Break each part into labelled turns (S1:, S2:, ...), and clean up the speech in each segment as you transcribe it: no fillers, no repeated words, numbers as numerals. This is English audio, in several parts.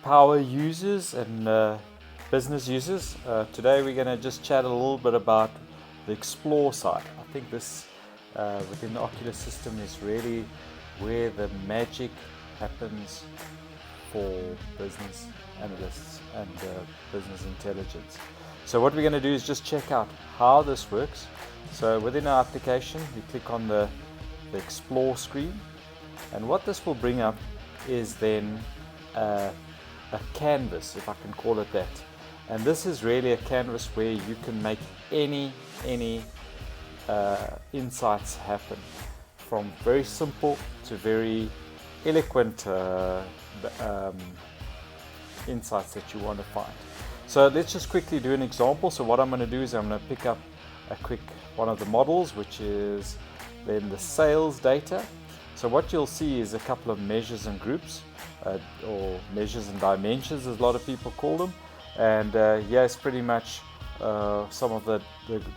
S1: power users and business users. Today we're going to just chat a little bit about the explore side. I think this within the OQLIS system is really where the magic happens for business analysts and business intelligence. So what we're going to do is just check out how this works. So within our application we click on the explore screen, and what this will bring up is then a canvas, if I can call it that. And this is really a canvas where you can make any insights happen, from very simple to very eloquent insights that you want to find. So let's just quickly do an example. So what I'm going to do is I'm going to pick up a quick one of the models, which is then the sales data. So what you'll see is a couple of measures and groups, or measures and dimensions as a lot of people call them. And here's pretty much some of the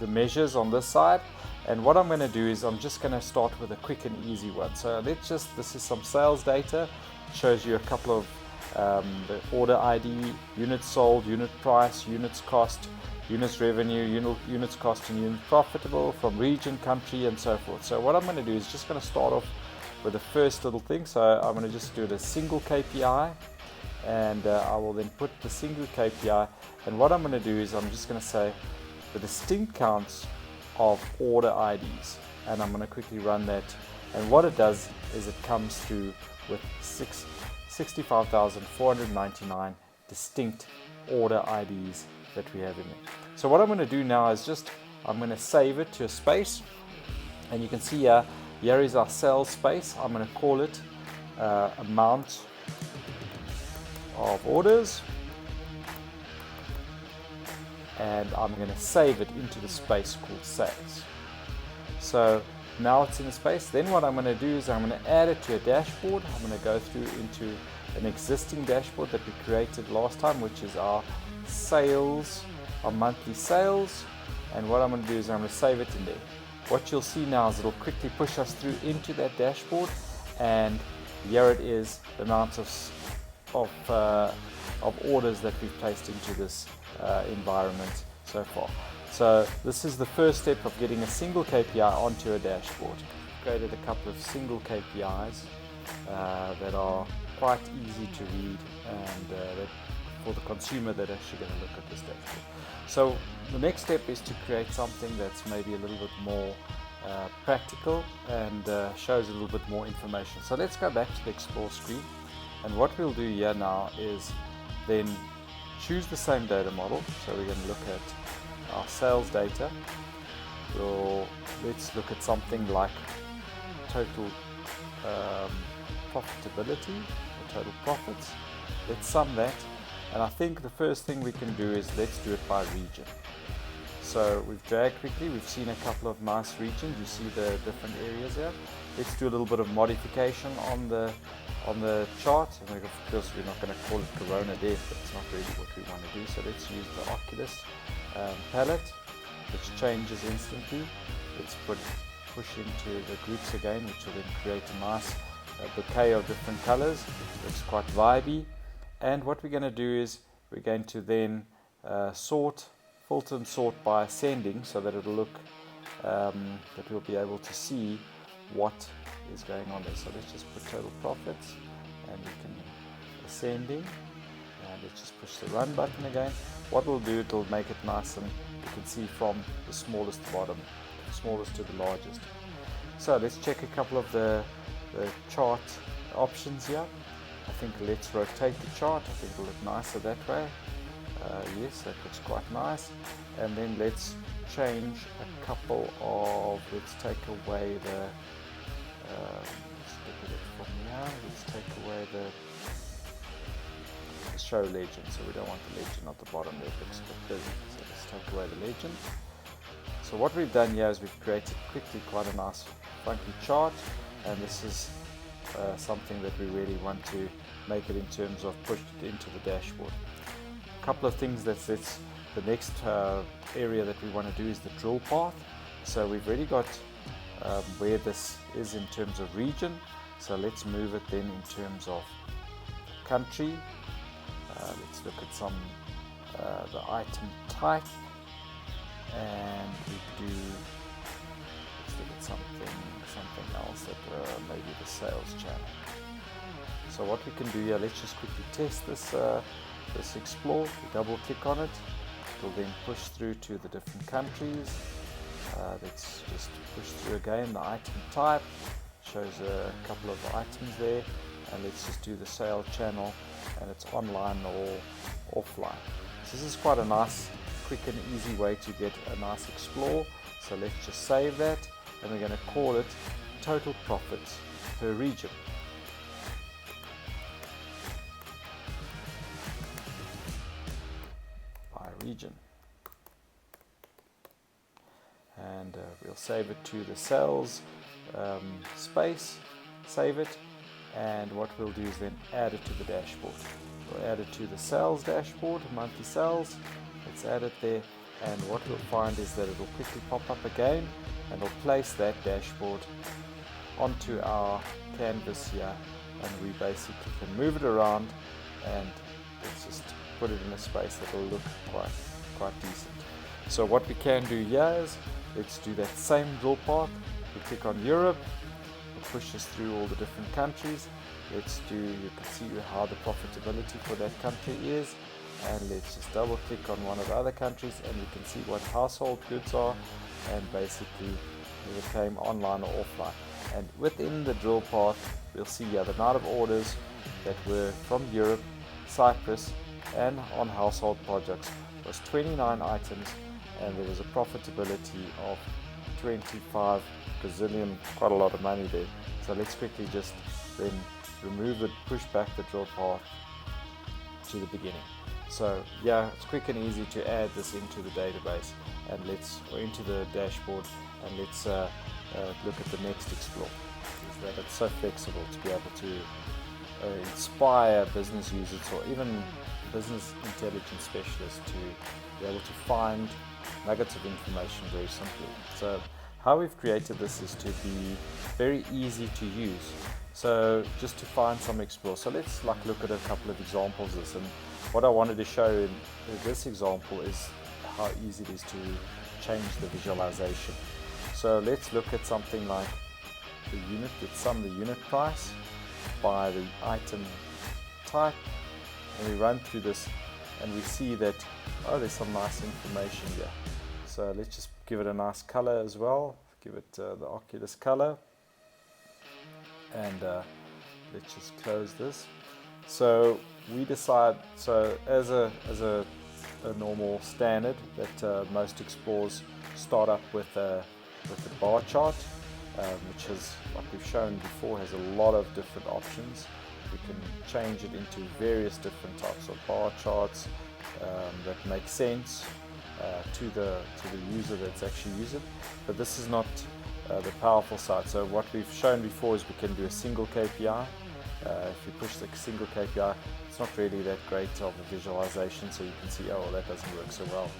S1: measures on this side. And what I'm going to do is I'm just going to start with a quick and easy one. So this is some sales data. It shows you a couple of the order ID, units sold, unit price, units cost, units revenue, units cost and unit profitable, from region, country, and so forth. So what I'm going to do is just going to start off with the first little thing. So I'm going to just do it as single KPI, and I will then put the single KPI, and what I'm going to do is I'm just going to say the distinct counts of order IDs, and I'm going to quickly run that, and what it does is it comes through with 65,499 distinct order IDs that we have in there. So what I'm going to do now is I'm going to save it to a space, and you can see here is our sales space. I'm going to call it amount of orders, and I'm going to save it into the space called sales. So now it's in the space. Then what I'm going to do is I'm going to add it to a dashboard. I'm going to go through into an existing dashboard that we created last time, which is our sales, our monthly sales. And what I'm going to do is I'm going to save it in there. What you'll see now is it'll quickly push us through into that dashboard, and here it is, the amount of orders that we've placed into this environment so far. So this is the first step of getting a single KPI onto a dashboard. Created a couple of single KPIs that are quite easy to read, and that for the consumer that actually going to look at this dashboard. So the next step is to create something that's maybe a little bit more practical and shows a little bit more information. So let's go back to the explore screen, and what we'll do here now is then choose the same data model. So we're going to look at our sales data. Let's look at something like total profitability, or total profits. Let's sum that, and I think the first thing we can do is let's do it by region. So we've dragged quickly, we've seen a couple of nice regions. You see the different areas here. Let's do a little bit of modification on the chart, and of course we're not going to call it Corona Death, but it's not really what we want to do. So let's use the OQLIS palette, which changes instantly. Let's push into the groups again, which will then create a nice bouquet of different colors. It's quite vibey. And what we're going to do is we're going to then filter and sort by ascending, so that it'll look that we'll be able to see what is going on there. So let's just put total profits, and we can ascending, and let's just push the run button again. What we'll do, it'll make it nice, and you can see from the smallest to bottom, the smallest to the largest. So let's check a couple of the chart options here. I think let's rotate the chart. I think it'll look nicer that way. Yes, that looks quite nice. And then let's change a couple of, let's take away the, let's look at it from here. Let's take away the show legend. So we don't want the legend at the bottom there, it looks a bit busy. So let's take away the legend. So what we've done here is we've created quickly quite a nice funky chart, and this is something that we really want to make it in terms of push it into the dashboard. A couple of things the next area that we want to do is the drill path. So we've already got where this is in terms of region, so let's move it then in terms of country, Let's look at some the item type, and we do. Let's look at something else that maybe the sales channel. So what we can do here, let's just quickly test this this explore. We double click on it. It will then push through to the different countries. Let's just push through again the item type. Shows a couple of items there, and let's just do the sale channel, and it's online or offline. So this is quite a nice, quick and easy way to get a nice explore. So let's just save that, and we're going to call it total profits per region. By region. And we'll save it to the sales space, save it, and what we'll do is then add it to the dashboard. We'll add it to the sales dashboard, monthly sales. Let's add it there, and what we'll find is that it will quickly pop up again, and we'll place that dashboard onto our canvas here, and we basically can move it around, and let's just put it in a space that will look quite decent. So what we can do here is, let's do that same drill path. We click on Europe, it pushes through all the different countries. Let's do, you can see how the profitability for that country is, and let's just double click on one of the other countries, and you can see what household goods are, and basically it came online or offline. And within the drill path, we'll see here the amount of orders that were from Europe, Cyprus, and on household projects was 29 items, and there was a profitability of 25 Brazilian, quite a lot of money there. So let's quickly just then remove it, push back the drill path to the beginning. So yeah, it's quick and easy to add this into the database, and or into the dashboard, and let's look at the next explore. Is that it's so flexible to be able to inspire business users or even business intelligence specialists to be able to find nuggets of information very simply. So how we've created this is to be very easy to use. So just to find some explore. So let's look at a couple of examples of this, and what I wanted to show in this example is how easy it is to change the visualization. So let's look at something like the unit, the unit price by the item type, and we run through this, and we see that, oh, there's some nice information here. So let's just give it a nice color as well, give it the OQLIS color, and let's just close this. So we decide, so as a normal standard, that most explorers start up with a bar chart, which is, like we've shown before, has a lot of different options. We can change it into various different types of bar charts that make sense to the user that's actually using it. But this is not the powerful side. So what we've shown before is we can do a single KPI. If you push the single KPI, it's not really that great of a visualization, so you can see, oh, well, that doesn't work so well.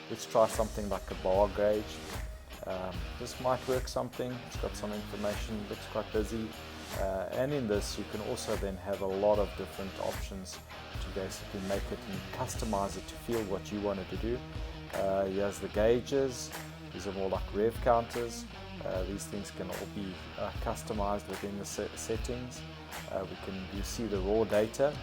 S1: Let's try something like a bar gauge. This might work something. It's got some information, looks quite busy. And in this, you can also then have a lot of different options to basically make it and customize it to feel what you wanted to do. Here's the gauges. These are more like rev counters. These things can all be customized within the settings. You see the raw data,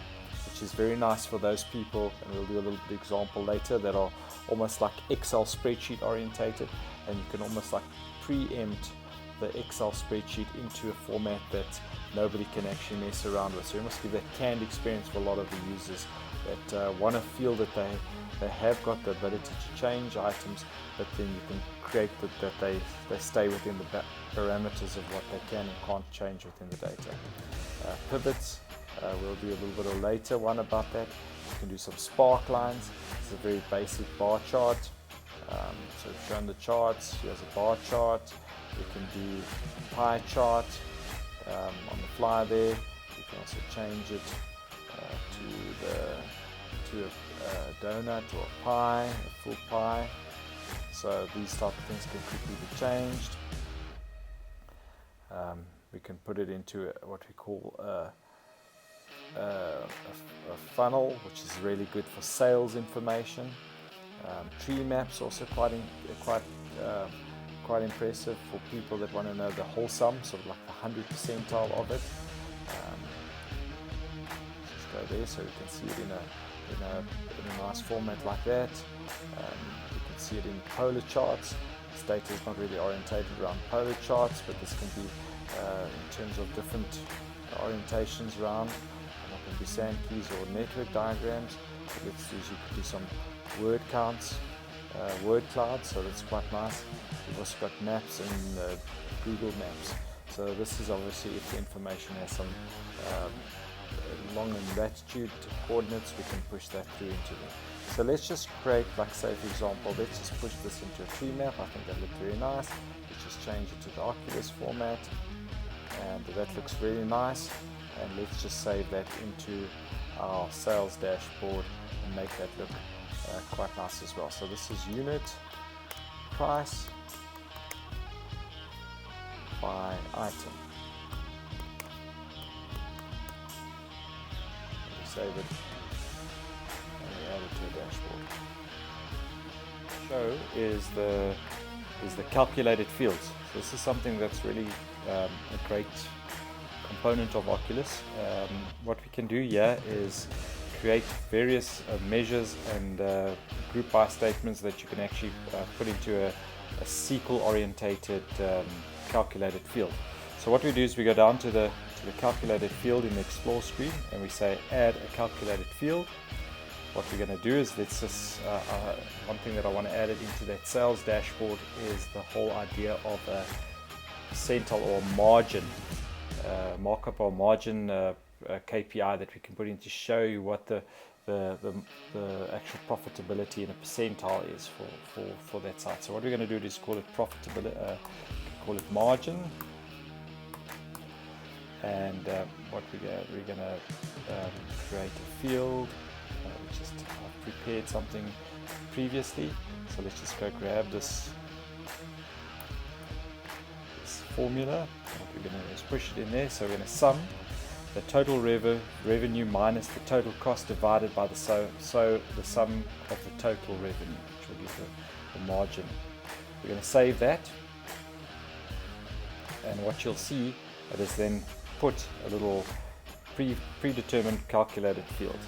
S1: which is very nice for those people, and we'll do a little bit example later, that are almost like Excel spreadsheet orientated, and you can almost like preempt the Excel spreadsheet into a format that nobody can actually mess around with. So you must give that canned experience for a lot of the users that want to feel that they have got the ability to change items, but then you can create that they stay within the parameters of what they can and can't change within the data. Pivots, we'll do a little bit of a later one about that. You can do some spark lines. It's a very basic bar chart. So we've shown the charts. Here's a bar chart. We can do pie chart on the fly there. You can also change it to a donut or a pie, a full pie. So these type of things can quickly be changed. We can put it into what we call a funnel, which is really good for sales information. Tree maps also quite impressive for people that want to know the whole sum, sort of like the 100 percentile of it. Just go there so you can see it in a nice format like that. You can see it in polar charts. This data is not really orientated around polar charts, but this can be in terms of different orientations around. It can be sand keys or network diagrams. But let's do is you could do some word counts, word clouds, so that's quite nice. We've also got maps and Google Maps. So this is obviously if the information has some long and latitude coordinates, we can push that through into them. So let's just create, like say for example, let's just push this into a tree map. I think that looked very nice. Let's just change it to the OQLIS format, and that looks really nice. And let's just save that into our sales dashboard and make that look quite nice as well. So this is unit price by item. We save it and we add it to a dashboard. Show is the calculated fields. So this is something that's really a great component of OQLIS. What we can do here is create various measures and group by statements that you can actually put into a SQL orientated calculated field. So what we do is we go down to the calculated field in the Explore screen and we say add a calculated field. What we're going to do is let's just one thing that I want to add it into that sales dashboard is the whole idea of a percentile or margin markup or margin KPI that we can put in to show you what the actual profitability in a percentile is for that site. So what we're going to do is call it profitability, call it margin, and what we're going to create a field. We just prepared something previously, so let's just go grab this formula. What we're going to do is push it in there. So we're going to sum the total revenue minus the total cost divided by the sum of the total revenue, which will give the margin. We're going to save that, and what you'll see it is then put a little predetermined calculated field.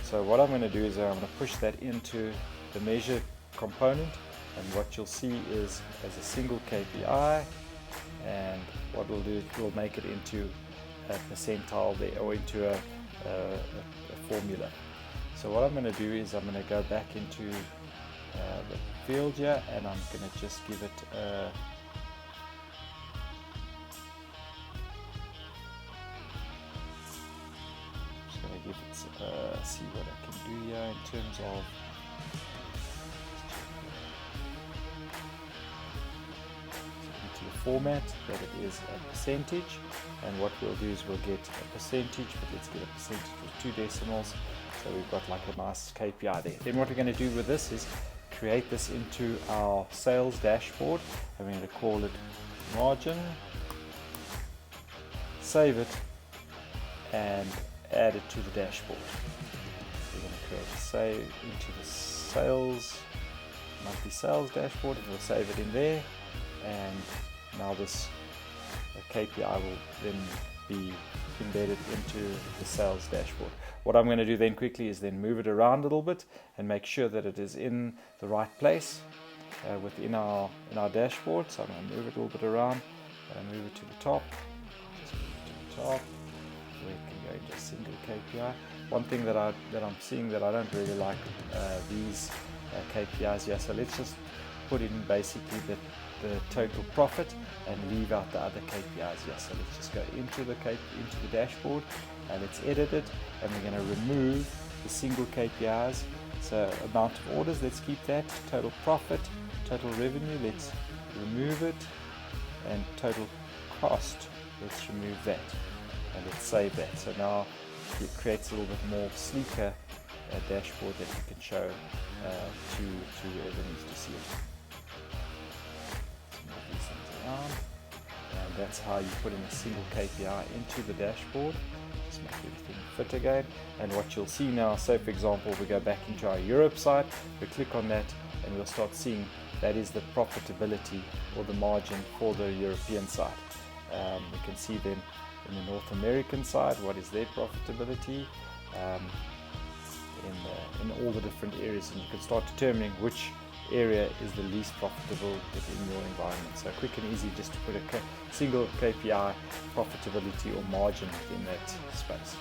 S1: So what I'm going to do is I'm going to push that into the measure component, and what you'll see is as a single KPI, and what we'll do is we'll make it into a percentile there, or into a formula. So what I'm going to do is I'm going to go back into the field here, and I'm going to just give it see what I can do here in terms of into the format that it is a percentage, and what we'll do is we'll get a percentage, but let's get a percentage with 2 decimals, so we've got like a nice KPI there. Then what we're going to do with this is create this into our sales dashboard, and we're going to call it margin, save it, and add it to the dashboard. We're going to create a save into the sales monthly sales dashboard, and we'll save it in there, and now this KPI will then be embedded into the sales dashboard. What I'm going to do then quickly is then move it around a little bit and make sure that it is in the right place within our dashboard. So I'm going to move it a little bit around and move it to the top. Just move it to the top where it can go into a single KPI. One thing that I'm seeing that I don't really like these KPIs here. So let's just put in basically the total profit and leave out the other KPIs here. So let's just go into the dashboard and let's edit it, and we're going to remove the single KPIs. So amount of orders, let's keep that. Total profit, total revenue, let's remove it, and total cost, let's remove that, and let's save that. So now it creates a little bit more sleeker dashboard that you can show to whoever needs to see it. Move these things around, and that's how you put in a single KPI into the dashboard. Just make everything fit again. And what you'll see now, say for example, we go back into our Europe side, we click on that, and we'll start seeing that is the profitability or the margin for the European side. We can see then in the North American side, what is their profitability in all the different areas, and you can start determining which area is the least profitable within your environment. So quick and easy just to put a single KPI profitability or margin within that space.